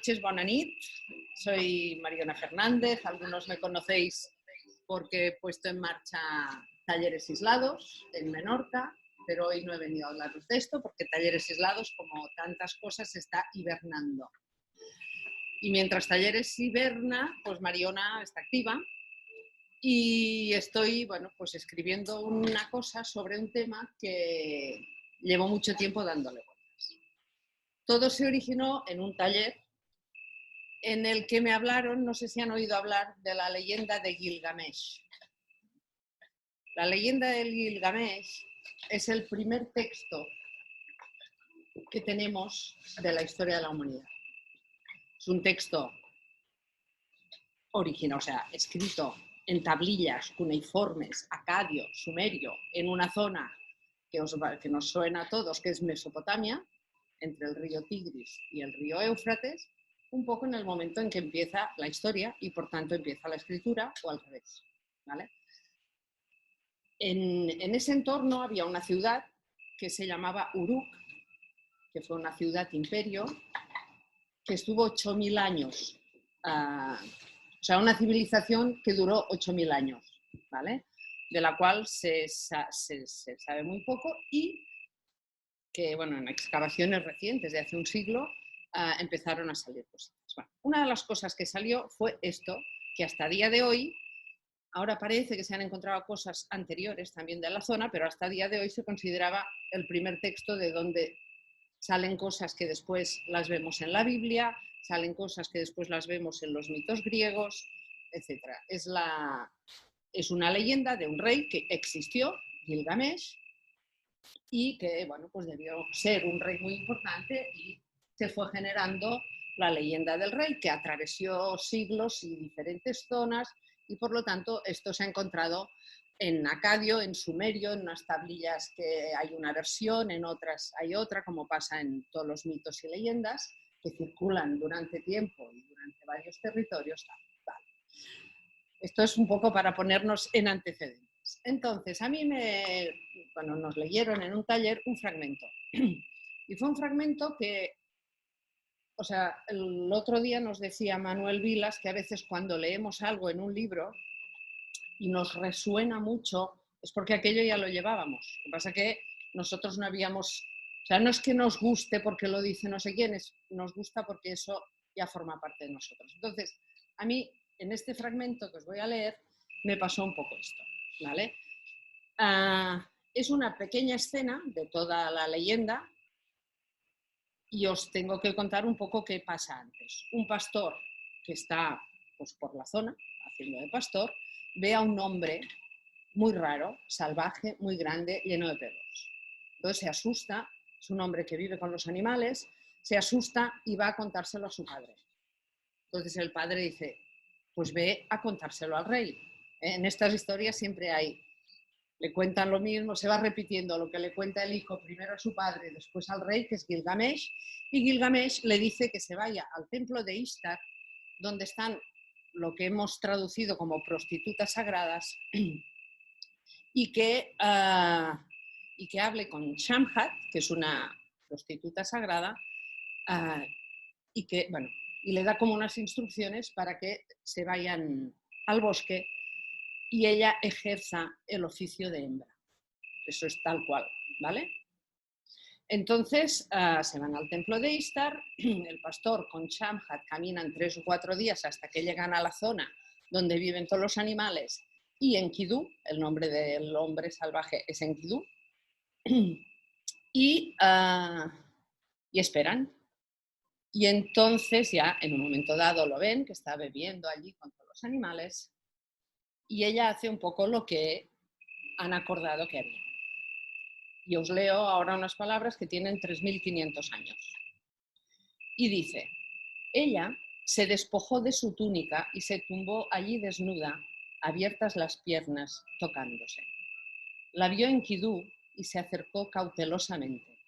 noches, bona nit. Soy Mariona Fernández. Algunos me conocéis porque he puesto en marcha Talleres Islados en Menorca, pero hoy no he venido a hablaros de esto porque Talleres Islados, como tantas cosas, está hibernando. Y mientras Talleres hiberna, pues Mariona está activa y estoy, bueno, pues escribiendo una cosa sobre un tema que llevo mucho tiempo dándole vueltas. Todo se originó en un taller en el que me hablaron, no sé si han oído hablar, de la leyenda de Gilgamesh. La leyenda del Gilgamesh es el primer texto que tenemos de la historia de la humanidad. Es un texto original, o sea, escrito en tablillas cuneiformes, acadio, sumerio, en una zona que nos suena a todos, que es Mesopotamia, entre el río Tigris y el río Éufrates, un poco en el momento en que empieza la historia y por tanto empieza la escritura o al revés, ¿vale? En ese entorno había una ciudad que se llamaba Uruk, que fue una ciudad imperio, que estuvo 8.000 años, o sea, una civilización que duró 8.000 años, ¿vale? De la cual se sabe muy poco y que, bueno, en excavaciones recientes de hace un siglo empezaron a salir cositas. Bueno, una de las cosas que salió fue esto, que hasta día de hoy, ahora parece que se han encontrado cosas anteriores también de la zona, pero hasta día de hoy se consideraba el primer texto de donde salen cosas que después las vemos en la Biblia, salen cosas que después las vemos en los mitos griegos, etc. Es una leyenda de un rey que existió, Gilgamesh, y que, bueno, pues debió ser un rey muy importante y se fue generando la leyenda del rey, que atravesó siglos y diferentes zonas, y por lo tanto esto se ha encontrado en acadio, en sumerio, en unas tablillas que hay una versión, en otras hay otra, como pasa en todos los mitos y leyendas que circulan durante tiempo y durante varios territorios. Vale. Esto es un poco para ponernos en antecedentes. Entonces, a mí nos leyeron en un taller un fragmento. Y fue un fragmento que, o sea, el otro día nos decía Manuel Vilas que a veces cuando leemos algo en un libro y nos resuena mucho, es porque aquello ya lo llevábamos. Lo que pasa es que nosotros no habíamos, o sea, no es que nos guste porque lo dice no sé quién, nos gusta porque eso ya forma parte de nosotros. Entonces, a mí, en este fragmento que os voy a leer, me pasó un poco esto, ¿vale? Es una pequeña escena de toda la leyenda y os tengo que contar un poco qué pasa antes. Un pastor que está, pues, por la zona, haciendo de pastor, ve a un hombre muy raro, salvaje, muy grande, lleno de pelos. Entonces se asusta, es un hombre que vive con los animales, se asusta y va a contárselo a su padre. Entonces el padre dice, pues ve a contárselo al rey. En estas historias siempre le cuentan lo mismo, se va repitiendo lo que le cuenta el hijo primero a su padre, después al rey, que es Gilgamesh, y Gilgamesh le dice que se vaya al templo de Ishtar, donde están lo que hemos traducido como prostitutas sagradas, y que hable con Shamhat, que es una prostituta sagrada, y que, bueno, y le da como unas instrucciones para que se vayan al bosque y ella ejerza el oficio de hembra. Eso es tal cual, ¿vale? Entonces se van al templo de Ishtar, el pastor con Shamhat caminan 3 o 4 días hasta que llegan a la zona donde viven todos los animales, y Enkidu, el nombre del hombre salvaje es Enkidu, y esperan. Y entonces ya en un momento dado lo ven, que está bebiendo allí con todos los animales, y ella hace un poco lo que han acordado que haría. Y os leo ahora unas palabras que tienen 3.500 años. Y dice, ella se despojó de su túnica y se tumbó allí desnuda, abiertas las piernas, tocándose. La vio Enkidu y se acercó cautelosamente.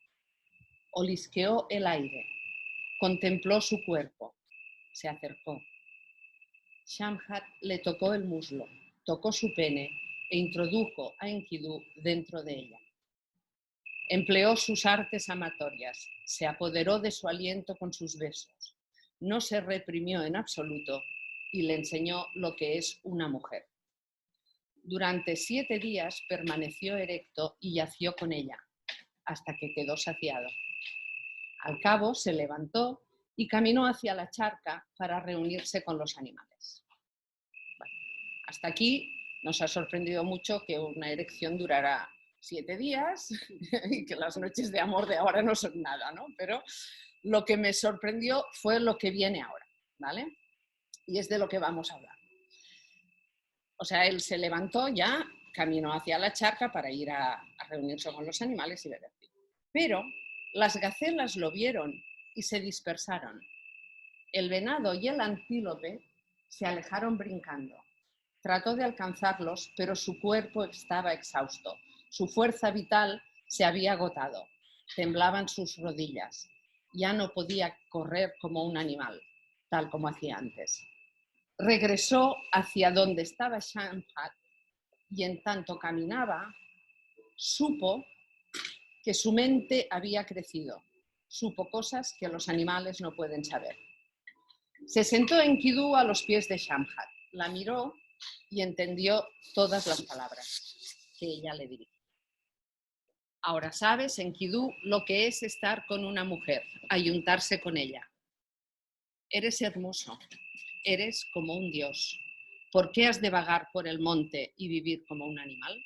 Olisqueó el aire, contempló su cuerpo, se acercó. Shamhat le tocó el muslo, tocó su pene e introdujo a Enkidu dentro de ella. Empleó sus artes amatorias, se apoderó de su aliento con sus besos, no se reprimió en absoluto y le enseñó lo que es una mujer. Durante 7 días permaneció erecto y yació con ella, hasta que quedó saciado. Al cabo se levantó y caminó hacia la charca para reunirse con los animales. Bueno, hasta aquí nos ha sorprendido mucho que una erección durara 7 días y que las noches de amor de ahora no son nada, ¿no? Pero lo que me sorprendió fue lo que viene ahora, ¿vale? Y es de lo que vamos a hablar. O sea, él se levantó ya, caminó hacia la charca para ir a reunirse con los animales y beber. Pero las gacelas lo vieron y se dispersaron. El venado y el antílope se alejaron brincando. Trató de alcanzarlos, pero su cuerpo estaba exhausto. Su fuerza vital se había agotado. Temblaban sus rodillas. Ya no podía correr como un animal, tal como hacía antes. Regresó hacia donde estaba Shamhat y en tanto caminaba, supo que su mente había crecido. Supo cosas que los animales no pueden saber. Se sentó Enkidu a los pies de Shamhat, la miró y entendió todas las palabras que ella le diría. Ahora sabes, Enkidu, lo que es estar con una mujer, ayuntarse con ella. Eres hermoso, eres como un dios. ¿Por qué has de vagar por el monte y vivir como un animal?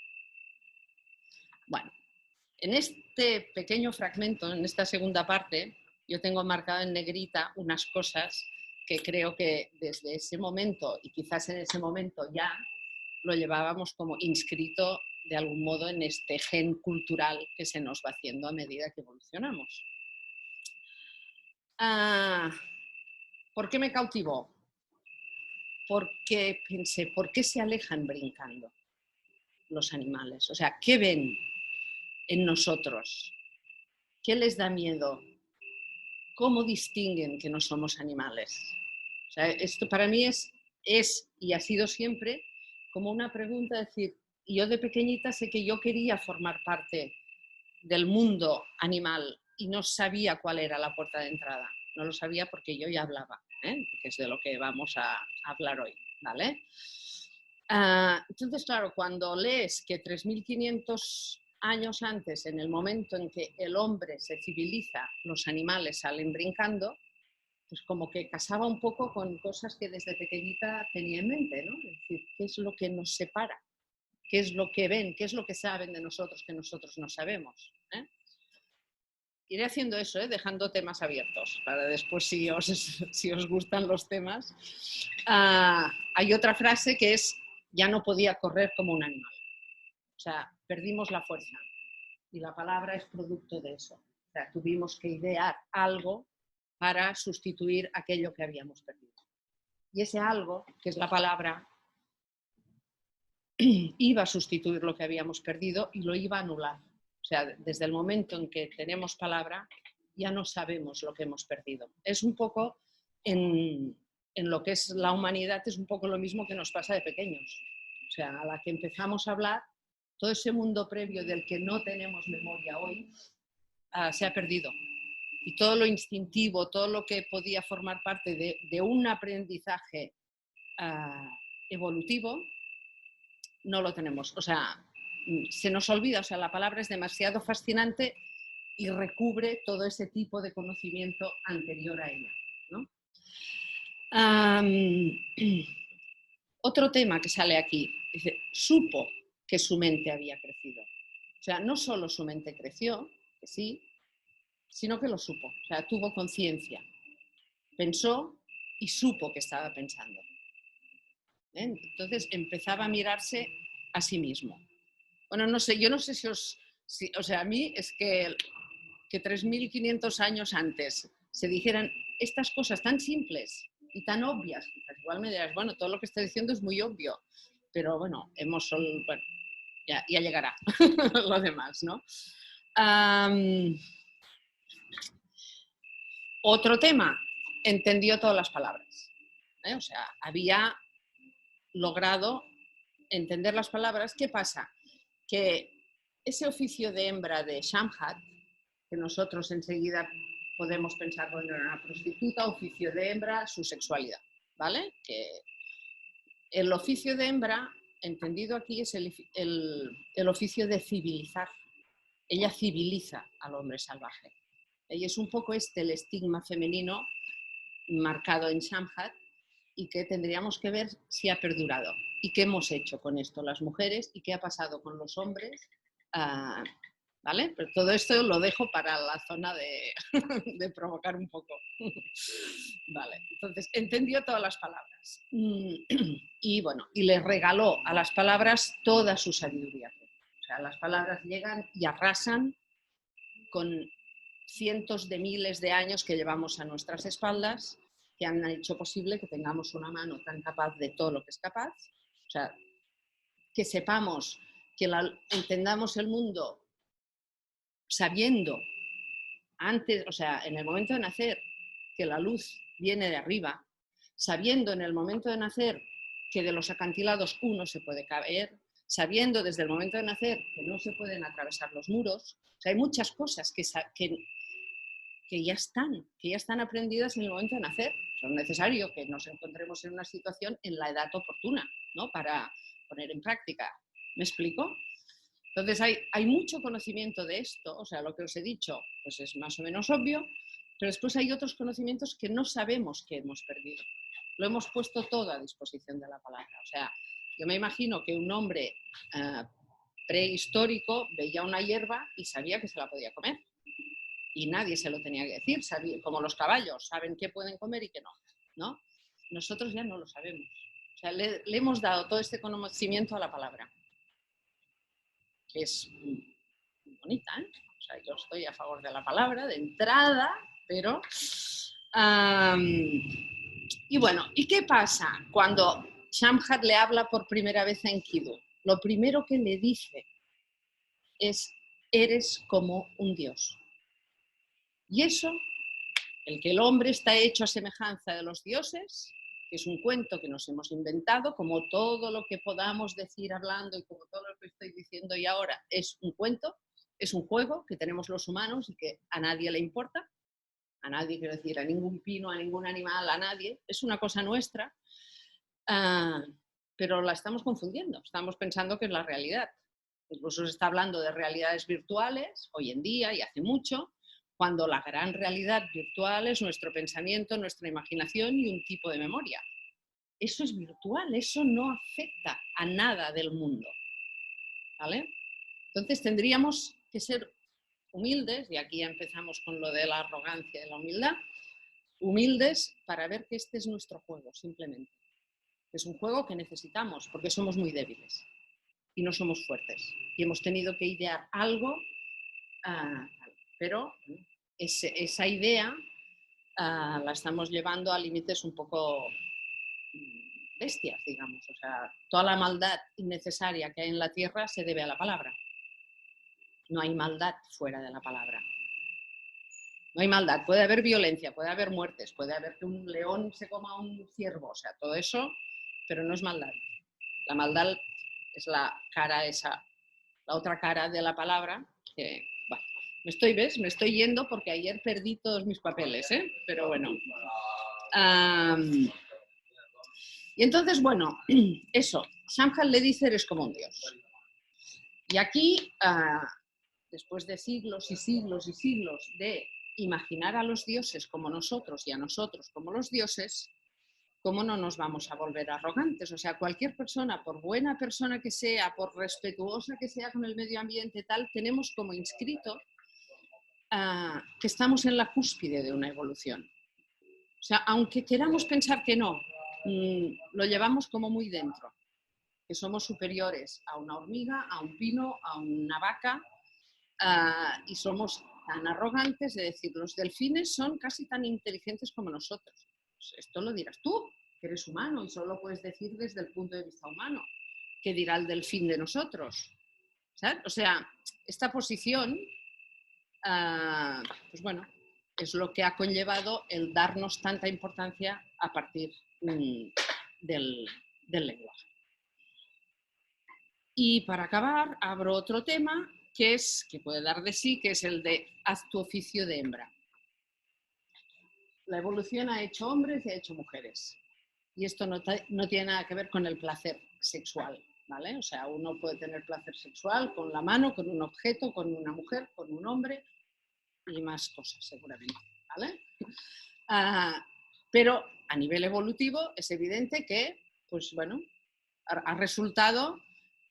Bueno, en este pequeño fragmento, en esta segunda parte, yo tengo marcado en negrita unas cosas que creo que desde ese momento, y quizás en ese momento ya, lo llevábamos como inscrito de algún modo en este gen cultural que se nos va haciendo a medida que evolucionamos. ¿Por qué me cautivó? Porque pensé, ¿por qué se alejan brincando los animales? O sea, ¿qué ven en nosotros? ¿Qué les da miedo? ¿Cómo distinguen que no somos animales? O sea, esto para mí es y ha sido siempre como una pregunta, es decir, yo de pequeñita sé que yo quería formar parte del mundo animal y no sabía cuál era la puerta de entrada. No lo sabía porque yo ya hablaba, que es de lo que vamos a hablar hoy, ¿vale? Entonces, claro, cuando lees que 3500 años antes, en el momento en que el hombre se civiliza, los animales salen brincando, pues como que casaba un poco con cosas que desde pequeñita tenía en mente, ¿no? Es decir, ¿qué es lo que nos separa? ¿Qué es lo que ven? ¿Qué es lo que saben de nosotros que nosotros no sabemos? Iré haciendo eso, dejando temas abiertos, para después, si os gustan los temas. Hay otra frase que es, ya no podía correr como un animal. O sea, perdimos la fuerza. Y la palabra es producto de eso. O sea, tuvimos que idear algo para sustituir aquello que habíamos perdido. Y ese algo, que es la palabra, iba a sustituir lo que habíamos perdido y lo iba a anular. O sea, desde el momento en que tenemos palabra, ya no sabemos lo que hemos perdido. Es un poco en lo que es la humanidad, es un poco lo mismo que nos pasa de pequeños. O sea, a la que empezamos a hablar, todo ese mundo previo del que no tenemos memoria hoy, se ha perdido. Y todo lo instintivo, todo lo que podía formar parte de un aprendizaje evolutivo, no lo tenemos. O sea, se nos olvida, o sea, la palabra es demasiado fascinante y recubre todo ese tipo de conocimiento anterior a ella, ¿no? Otro tema que sale aquí, dice, supo que su mente había crecido. O sea, no solo su mente creció, que sí, sino que lo supo, o sea, tuvo conciencia, pensó y supo que estaba pensando. Entonces empezaba a mirarse a sí mismo. Bueno, no sé, yo no sé o sea, a mí es que 3.500 años antes se dijeran estas cosas tan simples y tan obvias, igual me dirás, bueno, todo lo que está diciendo es muy obvio, pero bueno, bueno, ya llegará lo demás, ¿no? Otro tema, entendió todas las palabras. O sea, había logrado entender las palabras. ¿Qué pasa? Que ese oficio de hembra de Shamhat, que nosotros enseguida podemos pensar, bueno, era una prostituta, oficio de hembra, su sexualidad, ¿vale? Que el oficio de hembra, entendido aquí, es el oficio de civilizar. Ella civiliza al hombre salvaje. Y es un poco el estigma femenino marcado en Shamhat y que tendríamos que ver si ha perdurado y qué hemos hecho con esto las mujeres y qué ha pasado con los hombres. ¿Vale? Pero todo esto lo dejo para la zona de provocar un poco. Vale, entonces entendió todas las palabras y bueno, y le regaló a las palabras toda su sabiduría. O sea, las palabras llegan y arrasan con cientos de miles de años que llevamos a nuestras espaldas, que han hecho posible que tengamos una mano tan capaz de todo lo que es capaz. O sea, que sepamos, que entendamos el mundo sabiendo antes, o sea, en el momento de nacer, que la luz viene de arriba, sabiendo en el momento de nacer que de los acantilados uno se puede caer, sabiendo desde el momento de nacer que no se pueden atravesar los muros. O sea, hay muchas cosas que ya están aprendidas en el momento de nacer. Es necesario que nos encontremos en una situación en la edad oportuna, ¿no? Para poner en práctica. ¿Me explico? Entonces hay mucho conocimiento de esto, o sea, lo que os he dicho pues es más o menos obvio, pero después hay otros conocimientos que no sabemos que hemos perdido. Lo hemos puesto todo a disposición de la palabra. O sea, yo me imagino que un hombre prehistórico veía una hierba y sabía que se la podía comer. Y nadie se lo tenía que decir, como los caballos, saben qué pueden comer y qué no, ¿no? Nosotros ya no lo sabemos. O sea, le hemos dado todo este conocimiento a la palabra, que es muy bonita, ¿eh? O sea, yo estoy a favor de la palabra de entrada, pero... y bueno, ¿y qué pasa cuando Shamhat le habla por primera vez a Enkidu? Lo primero que le dice es, eres como un dios. Y eso, el que el hombre está hecho a semejanza de los dioses, que es un cuento que nos hemos inventado, como todo lo que podamos decir hablando y como todo lo que estoy diciendo y ahora es un cuento, es un juego que tenemos los humanos y que a nadie le importa, a nadie, quiero decir, a ningún pino, a ningún animal, a nadie, es una cosa nuestra, pero la estamos confundiendo, estamos pensando que es la realidad. Incluso se está hablando de realidades virtuales hoy en día y hace mucho, cuando la gran realidad virtual es nuestro pensamiento, nuestra imaginación y un tipo de memoria. Eso es virtual, eso no afecta a nada del mundo. ¿Vale? Entonces tendríamos que ser humildes, y aquí ya empezamos con lo de la arrogancia y la humildad, humildes para ver que este es nuestro juego, simplemente. Es un juego que necesitamos porque somos muy débiles y no somos fuertes. Y hemos tenido que idear algo, pero esa idea la estamos llevando a límites un poco bestias, digamos. O sea, toda la maldad innecesaria que hay en la tierra se debe a la palabra. No hay maldad fuera de la palabra. No hay maldad. Puede haber violencia, puede haber muertes, puede haber que un león se coma a un ciervo, o sea, todo eso, pero no es maldad. La maldad es la cara esa, la otra cara de la palabra, que, bueno, me estoy yendo porque ayer perdí todos mis papeles, ¿eh? Pero bueno. Y entonces, bueno, eso, Shamhat le dice, eres como un dios. Y aquí, después de siglos y siglos y siglos de imaginar a los dioses como nosotros y a nosotros como los dioses, ¿cómo no nos vamos a volver arrogantes? O sea, cualquier persona, por buena persona que sea, por respetuosa que sea con el medio ambiente, tal, tenemos como inscrito que estamos en la cúspide de una evolución. O sea, aunque queramos pensar que no, lo llevamos como muy dentro, que somos superiores a una hormiga, a un pino, a una vaca, y somos tan arrogantes de decir, los delfines son casi tan inteligentes como nosotros. Pues esto lo dirás tú, que eres humano y solo puedes decir desde el punto de vista humano. ¿Qué dirá el delfín de nosotros? ¿Sabes? O sea, esta posición, pues bueno, es lo que ha conllevado el darnos tanta importancia a partir del lenguaje. Y para acabar, abro otro tema que puede dar de sí, que es el de haz tu oficio de hembra. la evolución ha hecho hombres y ha hecho mujeres. Y esto no tiene nada que ver con el placer sexual, ¿vale? O sea, uno puede tener placer sexual con la mano, con un objeto, con una mujer, con un hombre y más cosas seguramente, ¿vale? Pero a nivel evolutivo es evidente que, pues bueno, ha resultado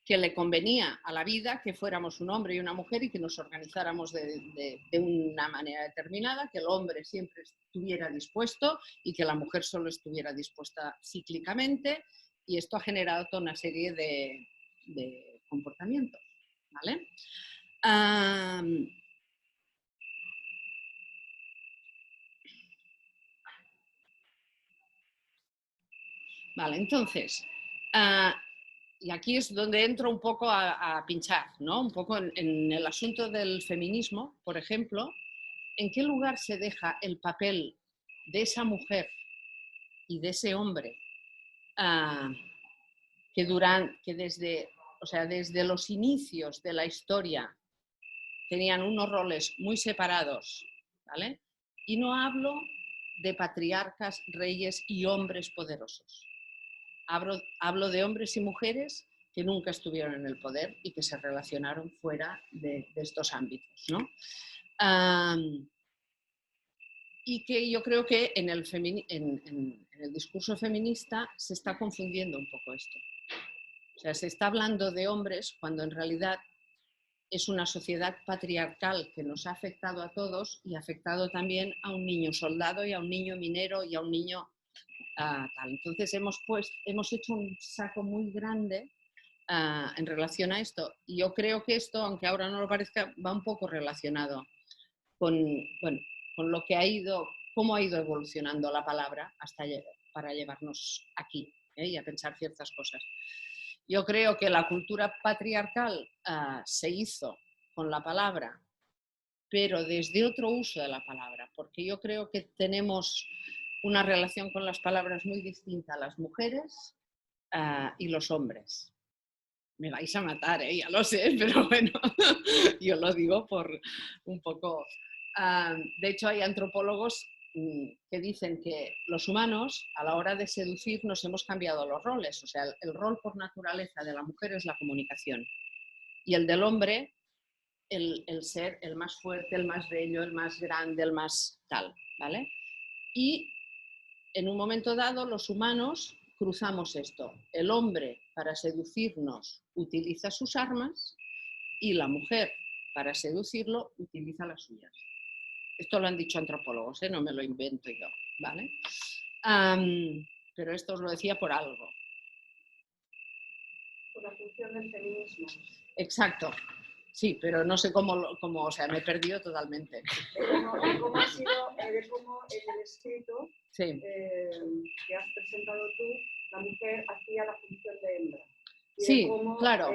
que le convenía a la vida que fuéramos un hombre y una mujer y que nos organizáramos de una manera determinada, que el hombre siempre estuviera dispuesto y que la mujer solo estuviera dispuesta cíclicamente, y esto ha generado toda una serie de comportamientos, ¿vale? Vale, entonces, y aquí es donde entro un poco a pinchar, ¿no? Un poco en el asunto del feminismo, por ejemplo, ¿en qué lugar se deja el papel de esa mujer y de ese hombre que desde los inicios de la historia tenían unos roles muy separados, ¿vale? Y no hablo de patriarcas, reyes y hombres poderosos. Hablo de hombres y mujeres que nunca estuvieron en el poder y que se relacionaron fuera de estos ámbitos, ¿no? Y que yo creo que en el discurso feminista se está confundiendo un poco esto. O sea, se está hablando de hombres cuando en realidad es una sociedad patriarcal que nos ha afectado a todos y ha afectado también a un niño soldado y a un niño minero y a un niño tal. Entonces hemos hecho un saco muy grande en relación a esto. Y yo creo que esto, aunque ahora no lo parezca, va un poco relacionado con, bueno, con lo que cómo ha ido evolucionando la palabra para llevarnos aquí, y a pensar ciertas cosas. Yo creo que la cultura patriarcal se hizo con la palabra, pero desde otro uso de la palabra, porque yo creo que tenemos una relación con las palabras muy distinta las mujeres y los hombres. Me vais a matar, ya lo sé, pero bueno, yo lo digo por un poco... de hecho, hay antropólogos que dicen que los humanos, a la hora de seducir, nos hemos cambiado los roles. O sea, el rol por naturaleza de la mujer es la comunicación y el del hombre, el ser el más fuerte, el más bello, el más grande, el más tal, ¿vale? Y en un momento dado los humanos cruzamos esto. El hombre para seducirnos utiliza sus armas y la mujer para seducirlo utiliza las suyas. Esto lo han dicho antropólogos, no me lo invento yo, ¿vale? Pero esto os lo decía por algo. Por la función del feminismo. Exacto. Sí, pero no sé cómo, o sea, me he perdido totalmente. ¿Cómo ha sido, cómo en el escrito sí. Que has presentado tú, la mujer hacía la función de hembra? Sí, claro.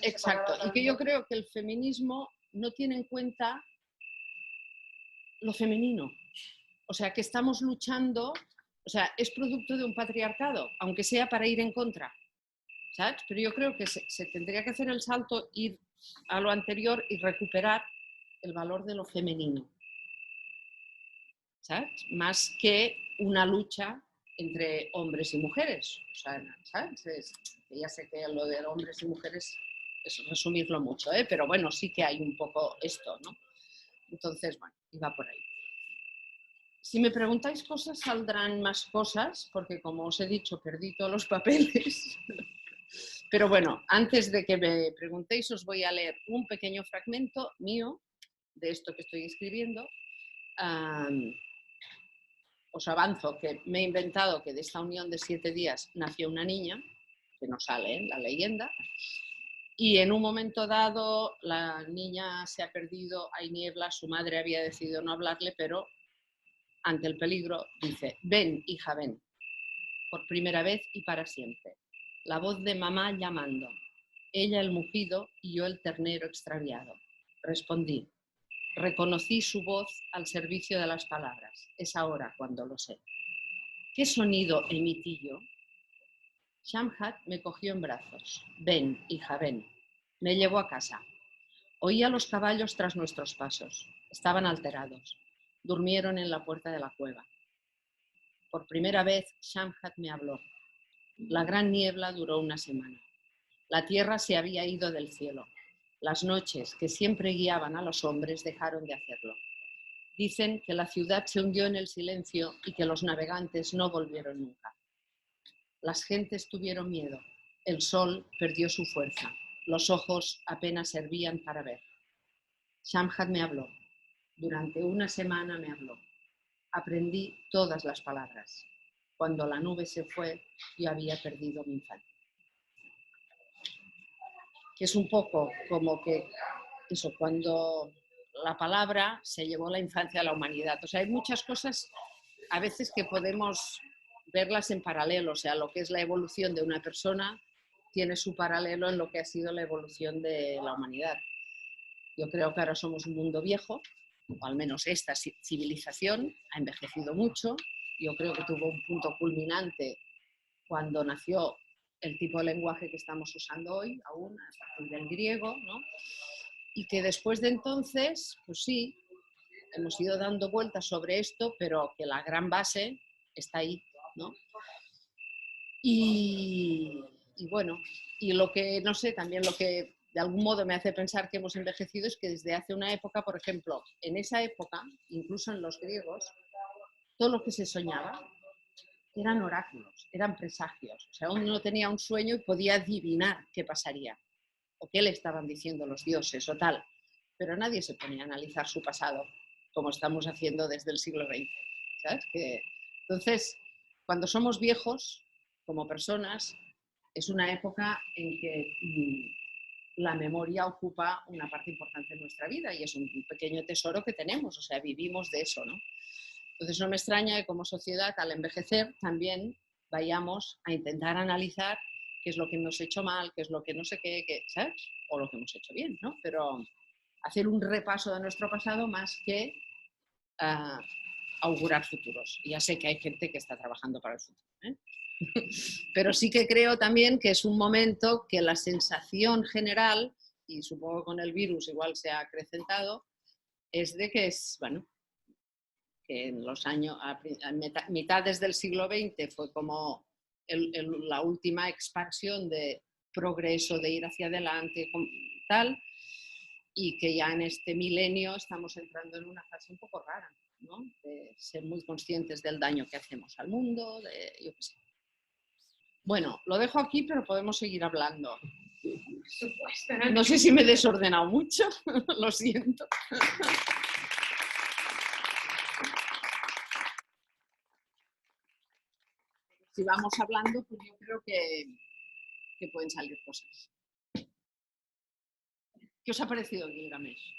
Exacto. Y que yo creo que el feminismo no tiene en cuenta lo femenino. O sea, que estamos luchando, o sea, es producto de un patriarcado, aunque sea para ir en contra, ¿sabes? Pero yo creo que se tendría que hacer el salto, ir a lo anterior y recuperar el valor de lo femenino, ¿sabes? Más que una lucha entre hombres y mujeres. O sea, ¿sabes? Ya sé que lo de hombres y mujeres es resumirlo mucho, pero bueno, sí que hay un poco esto, ¿no? Entonces, bueno, iba por ahí. Si me preguntáis cosas, saldrán más cosas, porque como os he dicho, perdí todos los papeles. Pero bueno, antes de que me preguntéis, os voy a leer un pequeño fragmento mío de esto que estoy escribiendo. Os avanzo que me he inventado que de esta unión de 7 días nació una niña, que no sale en la leyenda, y en un momento dado la niña se ha perdido, hay niebla, su madre había decidido no hablarle, pero ante el peligro dice: ven, hija, ven, por primera vez y para siempre. La voz de mamá llamando, ella el mugido y yo el ternero extraviado. Respondí, reconocí su voz al servicio de las palabras, es ahora cuando lo sé. ¿Qué sonido emití yo? Shamhat me cogió en brazos. Ven, hija, ven. Me llevó a casa. Oía los caballos tras nuestros pasos. Estaban alterados. durmieron en la puerta de la cueva. Por primera vez, Shamhat me habló. La gran niebla duró una semana. La tierra se había ido del cielo. Las noches, que siempre guiaban a los hombres, dejaron de hacerlo. Dicen que la ciudad se hundió en el silencio y que los navegantes no volvieron nunca. Las gentes tuvieron miedo. El sol perdió su fuerza. Los ojos apenas servían para ver. Shamhat me habló. Durante una semana me habló. Aprendí todas las palabras. Cuando la nube se fue, yo había perdido mi infancia. Que es un poco como que eso, cuando la palabra se llevó la infancia a la humanidad. O sea, hay muchas cosas a veces que podemos verlas en paralelo. O sea, lo que es la evolución de una persona tiene su paralelo en lo que ha sido la evolución de la humanidad. Yo creo que ahora somos un mundo viejo, o al menos esta civilización ha envejecido mucho. Yo creo que tuvo un punto culminante cuando nació el tipo de lenguaje que estamos usando hoy, aún a partir del griego, ¿no? Y que después de entonces, pues sí, hemos ido dando vueltas sobre esto, pero que la gran base está ahí, ¿no? Y bueno, y lo que, no sé, también lo que de algún modo me hace pensar que hemos envejecido es que desde hace una época, por ejemplo, en esa época, incluso en los griegos, todo lo que se soñaba eran oráculos, eran presagios. O sea, uno tenía un sueño y podía adivinar qué pasaría, o qué le estaban diciendo los dioses, o tal. Pero nadie se ponía a analizar su pasado, como estamos haciendo desde el siglo XX. ¿Sabes? Entonces, cuando somos viejos, como personas, es una época en que la memoria ocupa una parte importante de nuestra vida y es un pequeño tesoro que tenemos, o sea, vivimos de eso, ¿no? Entonces no me extraña que como sociedad, al envejecer, también vayamos a intentar analizar qué es lo que hemos hecho mal, qué es lo que no sé qué, ¿sabes? O lo que hemos hecho bien, ¿no? Pero hacer un repaso de nuestro pasado más que augurar futuros. Y ya sé que hay gente que está trabajando para el futuro, ¿eh? Pero sí que creo también que es un momento que la sensación general, y supongo que con el virus igual se ha acrecentado, es de que es, bueno, que en los años, a mitades del siglo XX fue como la última expansión de progreso, de ir hacia adelante, tal, y que ya en este milenio estamos entrando en una fase un poco rara, ¿no? De ser muy conscientes del daño que hacemos al mundo, yo qué sé. Bueno, lo dejo aquí, pero podemos seguir hablando. No sé si me he desordenado mucho, lo siento. Si vamos hablando, pues yo creo que pueden salir cosas. ¿Qué os ha parecido Gilgamesh?